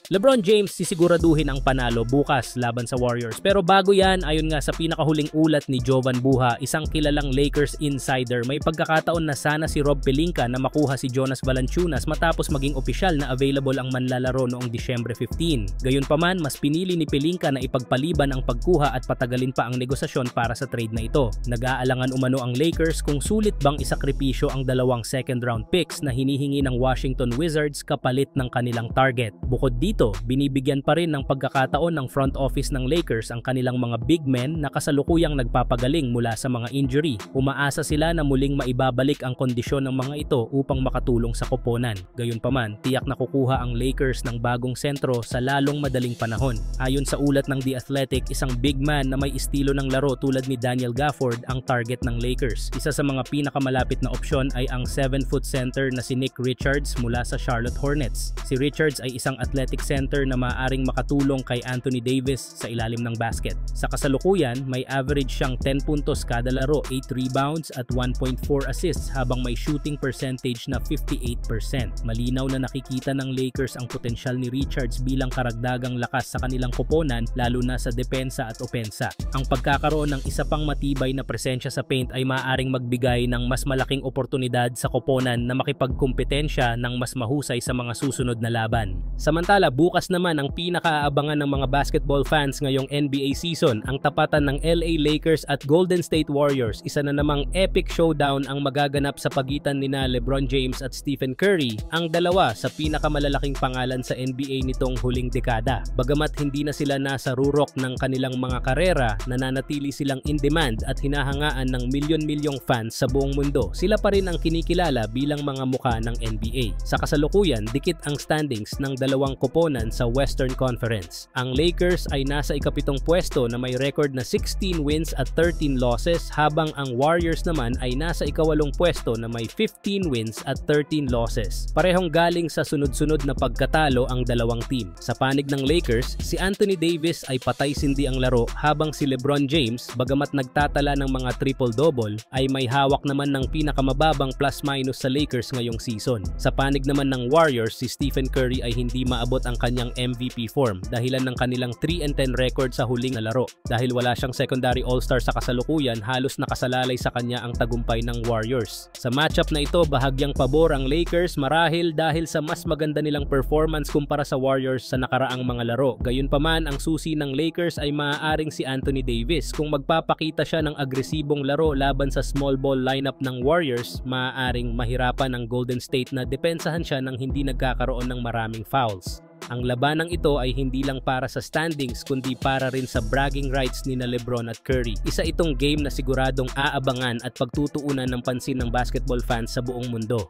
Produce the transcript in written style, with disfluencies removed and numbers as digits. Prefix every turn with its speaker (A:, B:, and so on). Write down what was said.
A: LeBron James sisiguraduhin ang panalo bukas laban sa Warriors. Pero bago yan, ayon nga sa pinakahuling ulat ni Jovan Buha, isang kilalang Lakers insider, may pagkakataon na sana si Rob Pelinka na makuha si Jonas Valanciunas matapos maging opisyal na available ang manlalaro noong Disyembre 15. Gayunpaman, mas pinili ni Pelinka na ipagpaliban ang pagkuha at patagalin pa ang negosasyon para sa trade na ito. Nag-aalangan umano ang Lakers kung sulit bang isakripisyo ang dalawang second round picks na hinihingi ng Washington Wizards kapalit ng kanilang target. Bukod dito, binibigyan pa rin ng pagkakataon ng front office ng Lakers ang kanilang mga big men na kasalukuyang nagpapagaling mula sa mga injury. Umaasa sila na muling maibabalik ang kondisyon ng mga ito upang makatulong sa koponan. Gayunpaman, tiyak na kukuha ang Lakers ng bagong sentro sa lalong madaling panahon. Ayon sa ulat ng The Athletic, isang big man na may estilo ng laro tulad ni Daniel Gafford ang target ng Lakers. Isa sa mga pinakamalapit na opsyon ay ang 7-foot center na si Nick Richards mula sa Charlotte Hornets. Si Richards ay isang athletic center na maaaring makatulong kay Anthony Davis sa ilalim ng basket. Sa kasalukuyan, may average siyang 10 puntos kada laro, 8 rebounds at 1.4 assists habang may shooting percentage na 58%. Malinaw na nakikita ng Lakers ang potensyal ni Richards bilang karagdagang lakas sa kanilang koponan lalo na sa depensa at opensa. Ang pagkakaroon ng isa pang matibay na presensya sa paint ay maaaring magbigay ng mas malaking oportunidad sa koponan na makipagkumpetensya ng mas mahusay sa mga susunod na laban. Samantala, bukas naman ang pinakaaabangan ng mga basketball fans ngayong NBA season, ang tapatan ng LA Lakers at Golden State Warriors. Isa na namang epic showdown ang magaganap sa pagitan nina LeBron James at Stephen Curry, ang dalawa sa pinakamalalaking pangalan sa NBA nitong huling dekada. Bagamat hindi na sila nasa rurok ng kanilang mga karera, nananatili silang in demand at hinahangaan ng milyon-milyong fans sa buong mundo. Sila pa rin ang kinikilala bilang mga mukha ng NBA. Sa kasalukuyan, dikit ang standings ng dalawang koponan sa Western Conference. Ang Lakers ay nasa ikapitong pwesto na may record na 16 wins at 13 losses habang ang Warriors naman ay nasa ikawalong pwesto na may 15 wins at 13 losses. Parehong galing sa sunod-sunod na pagkatalo ang dalawang team. Sa panig ng Lakers, si Anthony Davis ay patay-sindi ang laro habang si LeBron James, bagamat nagtatala ng mga triple-double, ay may hawak naman ng pinakamababang plus-minus sa Lakers ngayong season. Sa panig naman ng Warriors, si Stephen Curry ay hindi maabot ang kanyang MVP form dahilan ng kanilang 3-10 record sa huling na laro. Dahil wala siyang secondary all-star sa kasalukuyan, halos nakasalalay sa kanya ang tagumpay ng Warriors. Sa matchup na ito, bahagyang pabor ang Lakers marahil dahil sa mas maganda nilang performance kumpara sa Warriors sa nakaraang mga laro. Gayunpaman, ang susi ng Lakers ay maaaring si Anthony Davis. Kung magpapakita siya ng agresibong laro laban sa small ball lineup ng Warriors, maaaring mahirapan ang Golden State na depensahan siya nang hindi nagkakaroon ng maraming fouls. Ang labanang ito ay hindi lang para sa standings kundi para rin sa bragging rights ni na LeBron at Curry. Isa itong game na siguradong aabangan at pagtutuunan ng pansin ng basketball fans sa buong mundo.